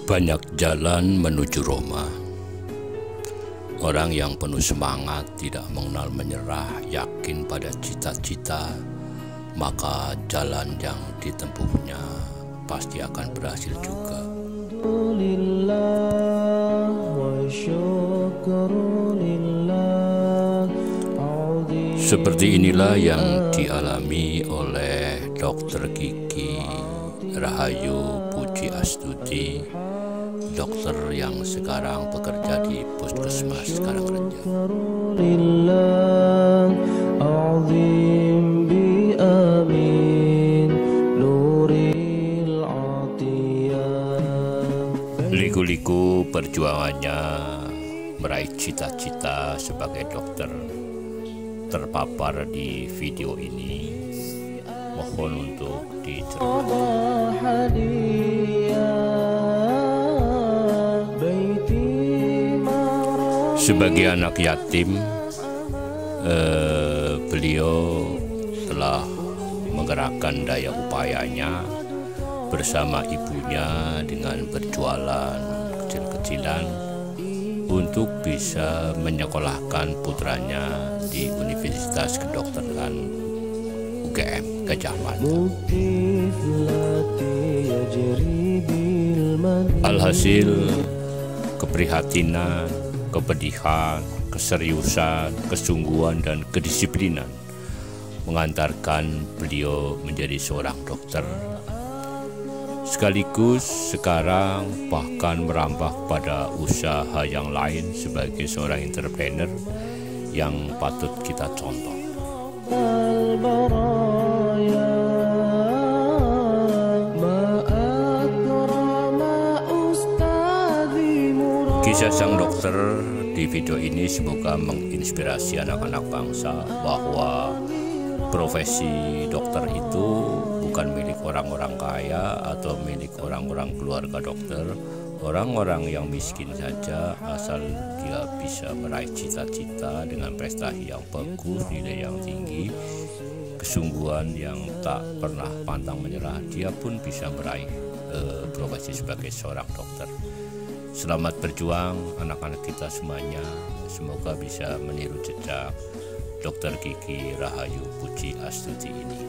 Banyak jalan menuju Roma. Orang yang penuh semangat, tidak mengenal menyerah, yakin pada cita-cita, maka jalan yang ditempuhnya pasti akan berhasil juga. Seperti inilah yang dialami oleh Dr. Kiki Rahayu Puji Astuti, dokter yang sekarang bekerja di Puskesmas Karangreja. Liku-liku perjuangannya meraih cita-cita sebagai dokter terpapar di video ini. Mohon untuk dicermati. Sebagai anak yatim, beliau telah menggerakkan daya upayanya bersama ibunya dengan berjualan kecil-kecilan untuk bisa menyekolahkan putranya di Universitas Kedokteran UGM Gajah Mada. Alhasil, keprihatinan, kepedihan, keseriusan, kesungguhan, dan kedisiplinan mengantarkan beliau menjadi seorang dokter. Sekaligus sekarang bahkan merambah pada usaha yang lain sebagai seorang entrepreneur yang patut kita contoh. Kisah sang dokter di video ini semoga menginspirasi anak-anak bangsa bahwa profesi dokter itu bukan milik orang-orang kaya atau milik orang-orang keluarga dokter. Orang-orang yang miskin saja, asal dia bisa meraih cita-cita dengan prestasi yang bagus, nilai yang tinggi, kesungguhan yang tak pernah pantang menyerah, dia pun bisa meraih profesi sebagai seorang dokter. Selamat berjuang anak-anak kita semuanya, semoga bisa meniru jejak Dr. Kiki Rahayu Puji Astuti ini.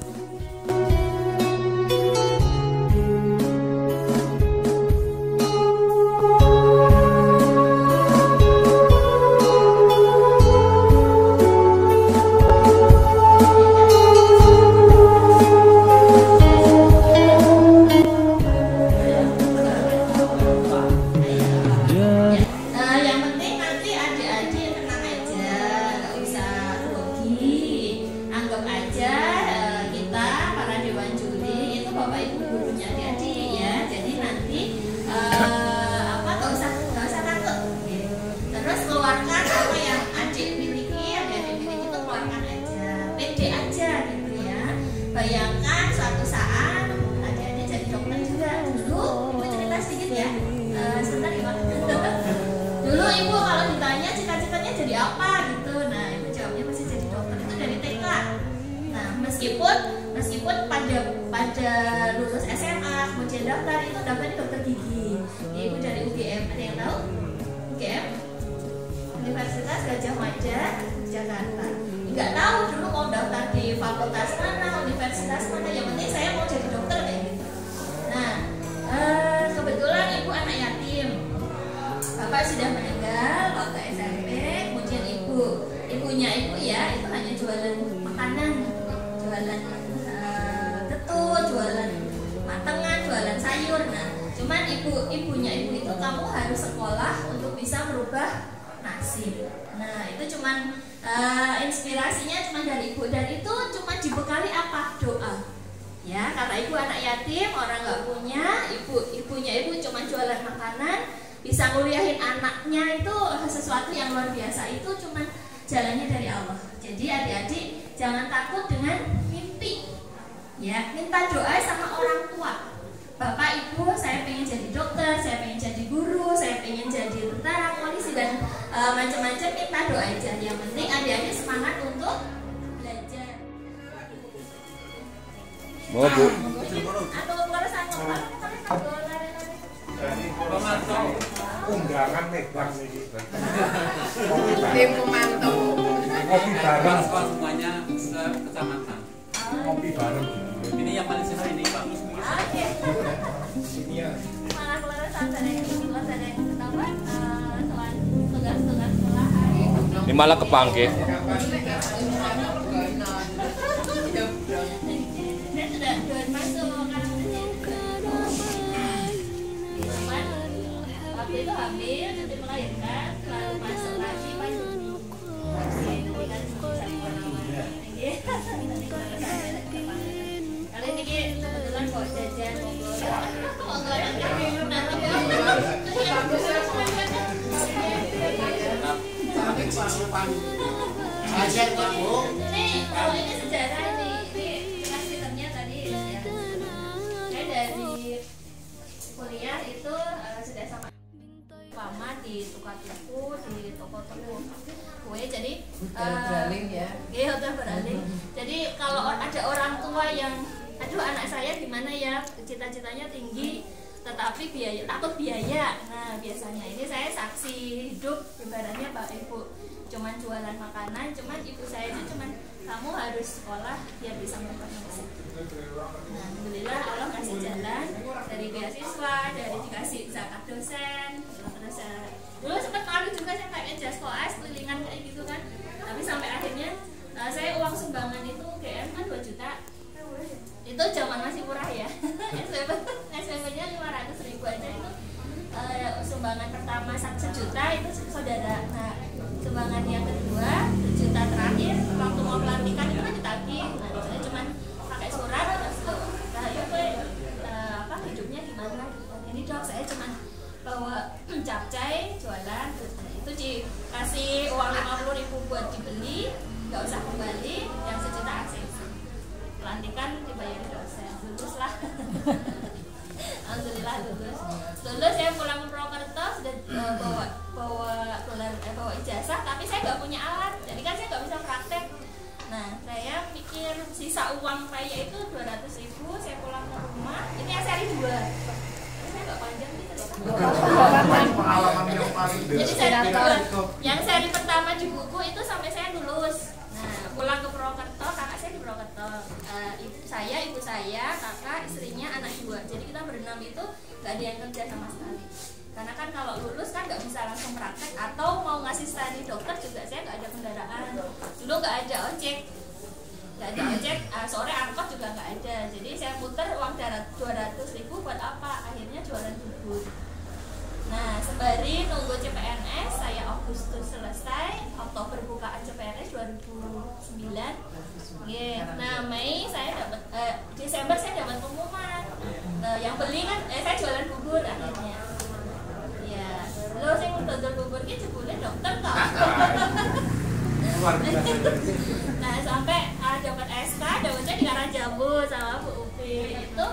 Bayangkan suatu saat adik-adik jadi dokter juga. Dulu ibu cerita sedikit ya, sebentar gimana? Dulu ibu kalau ditanya cita-citanya jadi apa gitu, nah ibu jawabnya pasti jadi dokter, itu dari TK. Nah meskipun pada lulus SMA kemudian daftar, itu daftarnya dokter gigi ya, ibu dari UGM. Ada yang tahu? UGM Universitas Gajah Mada Jakarta. Nggak tahu dulu mau daftar di fakultas mana, universitas mana, yang penting saya mau jadi dokter kayak gitu. Nah, kebetulan ibu anak yatim, bapak sudah meninggal waktu SMP, kemudian ibunya ibu ya itu hanya jualan makanan, jualan ketut, jualan matengan, jualan sayur. Nah, cuman ibunya ibu itu, kamu harus sekolah untuk bisa merubah nasib. Nah, itu cuman inspirasinya cuma dari ibu, dan itu cuma dibekali apa? Doa. Ya, karena ibu anak yatim, orang nggak punya, ibunya ibu cuma jualan makanan, bisa nguliahin anaknya, itu sesuatu yang luar biasa. Itu cuma jalannya dari Allah. Jadi adik-adik jangan takut dengan mimpi. Ya, minta doa sama orang tua. Bapak ibu, saya pengen jadi dokter, saya pengen jadi guru, saya pengen jadi tentara, polisi, dan macam-macam, minta doa aja. Yang penting adik-adik semangat untuk belajar. Mau Bu? Atau kalau saya barangan megang nih. Tim pemantau. Kopi bareng. Semuanya kecamatan. Kopi bareng. Ini yang paling sering ini Pak. Oke. Malah keluar saat ada yang ketahuan soal tugas-tugas sekolah. Ini malah kepangke. Saya sudah masuk karena cuman waktu itu hamil, nanti melahirkan, lalu masuk lagi Juni. Jadi kan bisa kemana-mana. Kali ini kebetulan kok jajan ngobrol Nih, kalau ini sejarah ini kasihnya tadi ya. Saya dari kuliah itu sudah sama lama di tukar buku, di toko-toko kue. Jadi beralih ya. Iya, udah beralih. Jadi kalau ada orang tua yang aduh anak saya gimana ya, cita-citanya tinggi tetapi takut biaya. Nah, biasanya ini saya saksi hidup, ibaratnya Pak Ibu cuman jualan makanan, cuman ibu saya itu cuman kamu harus sekolah biar bisa berprofesi. Nah, alhamdulillah Allah kasih jalan dari beasiswa, dari dikasih zakat dosen, terus dulu sempat malu juga saya pakai jas koas kelilingan kayak gitu kan, tapi sampai akhirnya saya uang sumbangan itu GM kan 2 juta. Itu zaman masih murah ya. SPP-nya 500.000 aja itu. Sumbangan pertama 1 juta itu saudara. Nah, sumbangan yang kedua 1 juta terakhir waktu mau pelantikan itu kan ditagih. Nah, saya cuma pakai surat terus hidupnya gimana? Ini Dok, saya cuma bawa capcay jualan, itu dikasih uang 50.000 buat dibeli, nggak usah kembali, yang 1 juta ACC. Pelantikan dibayar dosen, lulus lah. Alhamdulillah lulus. Saya pulang ke Purwokerto sudah bawa ijazah, tapi saya nggak punya alat, jadi kan saya nggak bisa praktek. Nah, saya pikir sisa uang saya itu 200.000, saya pulang ke rumah. Ini seri 2. Saya nggak panjang nih cerita. Pengalaman yang paling Jadi seri 2. Yang seri pertama di buku itu sampai saya lulus. Nah, pulang ke Purwokerto, kakak saya di Purwokerto. Ibu saya, kakak, istrinya, anak 2. Jadi kita berenam itu gak ada yang kerja sama sekali. Karena kan kalau lulus kan gak bisa langsung praktek, atau mau ngasih studi dokter juga saya gak ada kendaraan. Dulu gak ada ojek, sore angkot juga gak ada. Jadi saya putar uang 200.000 buat apa? Akhirnya jualan bubur. Nah, sembari nunggu CPNS, saya Agustus selesai, Oktober bukaan CPNS 2009. Nah, Mei saya dapat, Desember saya dapat pengumuman. Nah, yang beli kan, saya jualan bubur akhirnya. Ya, lo sih dodol bubur ki jebule dokter toh. Nah, sampai dapat SK, dapatnya di Karangjamu sama Bu Upi. Itu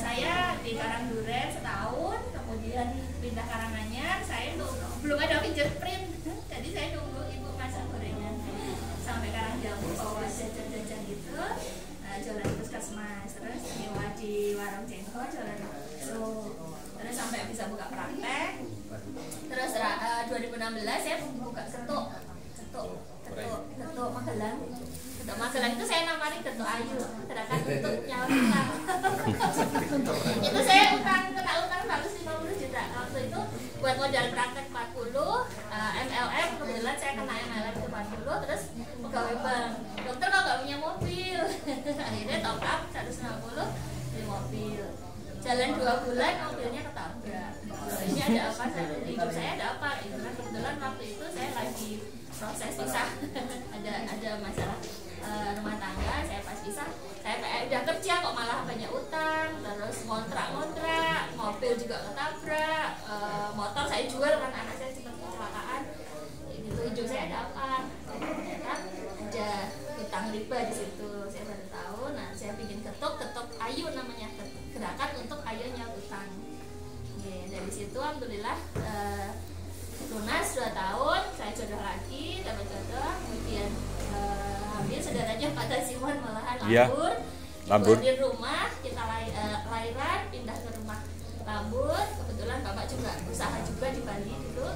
saya di Karangduren setahun, kemudian pindah Karanganyar. Saya belum ada fingerprint, jadi saya nunggu ibu masak gorengan sampai Karangjamu bawa jajan-jajan gitu, jualan puskesmas, terus nyewa di warung jengkol, jualan bakso, terus sampai bisa buka praktek. Terus 2016 saya buka ketuk Magelang. Ketuk Magelang itu saya namanya Ketuk Ayu, sedangkan untuk nyawa utang. Itu saya kena utang 150 juta waktu itu buat modal praktek 40, MLM, kebetulan saya kena MLM itu 40, terus pegawai bank. Dokter kok nggak punya mobil, akhirnya top up 150 di mobil. Jalan 2 bulan mobilnya ketabrak. Ini ada apa? Di hidup saya ada apa? Itu kan kebetulan waktu itu saya lagi proses pisah. ada masalah rumah tangga. Saya pas pisah, saya udah kerja kok malah banyak utang, terus ngontrak, mobil juga ketabrak, motor saya jual kan anak saya sempat kecelakaan. Gitu, hidup saya ada apa? Ternyata ada utang riba di situ. Saya baru tahu. Nah, saya bikin ketuk Ayu namanya, gerakan untuk Ayunya utang. Dari situ alhamdulillah lunas 2 tahun, saya jodoh lagi, dapat jodoh, kemudian hamil, saudaranya pada Simon malahan lambur di rumah, kita lahiran, pindah ke rumah lambur, kebetulan kebetulan bapak juga usaha juga di Bali dulu,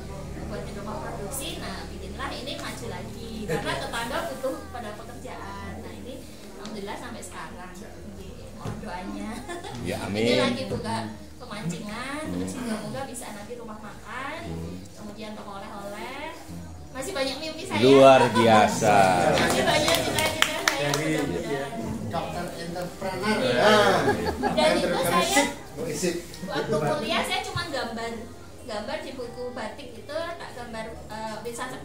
buat rumah produksi. Nah bikinlah ini maju lagi karena tetangga butuh pada pekerjaan. Nah ini alhamdulillah sampai sekarang. Jadi, mohon doanya. Ya Ini amin. lagi buka pemancingan, terus semoga bisa nanti rumah makan, kemudian toko oleh-oleh. Masih banyak mimpi saya. Luar biasa. Masih banyak cita-cita saya. Mudah-mudahan. Dokter entrepreneur. Dan itu saya Berisik. waktu kuliah saya cuma gambar di buku batik itu, tak gambar wisata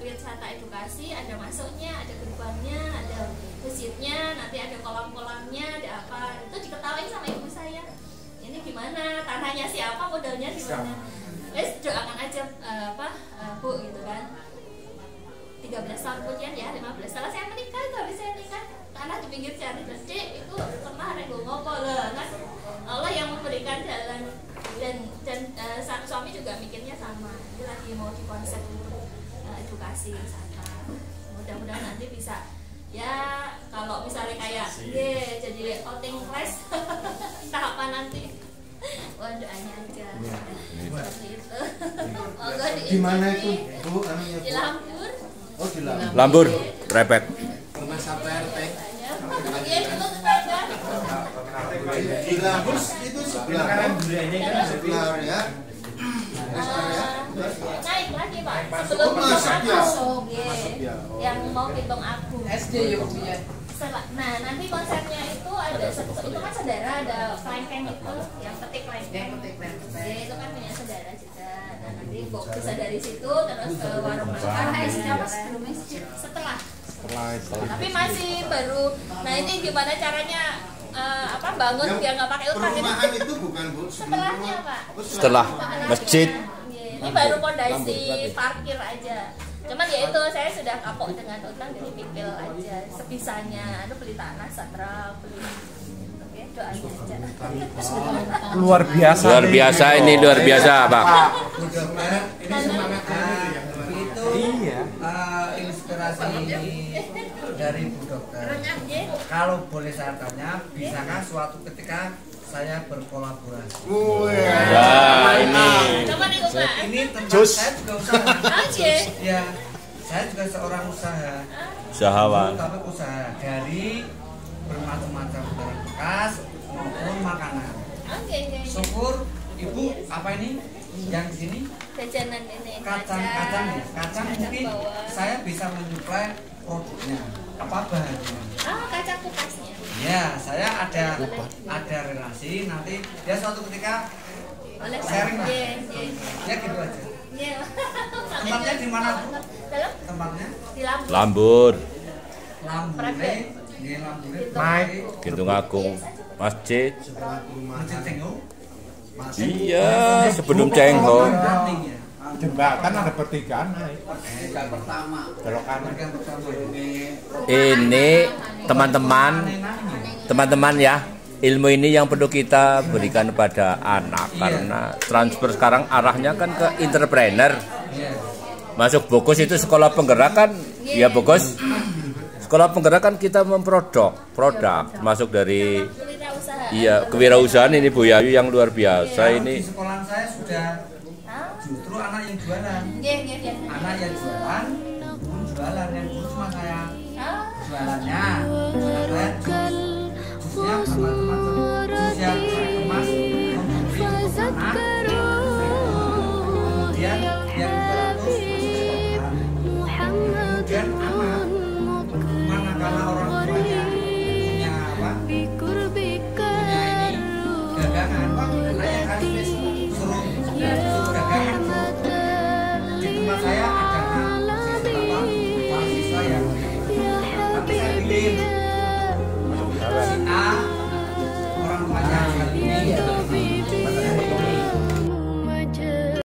edukasi, ada masuknya, ada gerbangnya, ada masjidnya, nanti ada kolam-kolamnya, ada apa, itu diketawain sama ibu saya. Ini gimana, tanahnya siapa, modalnya gimana. Wes doakan aja Bu gitu kan. 13 tahun kemudian ya, 15 setelah saya menikah itu, habis saya nikah tanah di pinggir jalan, Dek itu kemarin gue ngopo lah kan, Allah yang memberikan jalan. Dan suami juga mikirnya sama, dia lagi mau di konsep untuk edukasi wisata. Mudah-mudahan nanti bisa ya, kalau misalnya kayak jadi outing class tahapan nanti. Wah doanya aja seperti itu. Di mana itu Bu? Anunya Di Bu? Lambur. Oh di Lampung. Lambur, repet. Rumah satu RT. Iya itu tetangga. Di Lampung itu sebelah. Sebelah ya. Naik lagi Pak, sebelum Pitung Agung, yang mau Pitung Agung. SD ya Bu ya. Nah nanti konsepnya itu ada itu kan saudara, ada kelengkeng itu yang petik kelengkeng. Ya itu kan punya saudara juga. Nah nanti bisa dari situ terus ke warung makan. Setelah. Tapi masih baru. Nah ini gimana caranya bangun biar nggak pakai utang Perumahan itu? itu bukan Bu. Setelahnya Pak. Setelah masjid. Ini baru pondasi parkir aja. Cuman ya itu saya sudah kapok dengan utang, jadi pipil aja sebisanya. Beli tanah, satra, beli. Oke, doanya aja. Luar biasa. Luar biasa ini, luar biasa Pak. Ini semangat itu Iya. inspirasi dari Bu Dokter. Kalau boleh saya tanya, bisakah suatu ketika saya berkolaborasi? Ya ini. Coba nih Pak. Ini tentang saya juga usaha. Oke. Ya, saya juga seorang usaha. Usahawan. Tapi usaha dari bermacam-macam barang bekas maupun makanan. Oke. Syukur Ibu, apa ini yang di sini? Jajanan ini Kacang mungkin bawang. saya bisa menyuplai produknya, apa bahannya. Kacang kupasnya. Ya, saya ada relasi nanti ya suatu ketika Oleh Pak. sharing lah. Iya. Ya gitu aja. Iya. Tempatnya di mana, Bu? Dalam Tempatnya di Lampung. Lambur, Lambune, di Lambune. Naik. Gintung Agung, masjid. Masjid Cengho. Iya, sebelum Cengho. Dating ya. Jembatan ada pertigaan naik. Yang pertama. Belok kanan. Yang pertama Ini teman-teman ya, ilmu ini yang perlu kita berikan pada anak karena transfer sekarang arahnya kan ke entrepreneur. Masuk Bokus itu sekolah penggerakan, ya Bokus. Sekolah penggerakan kita produk masuk dari kewirausahaan ini Bu Yayu yang luar biasa ini. Di sekolah saya sudah justru anak yang jualan.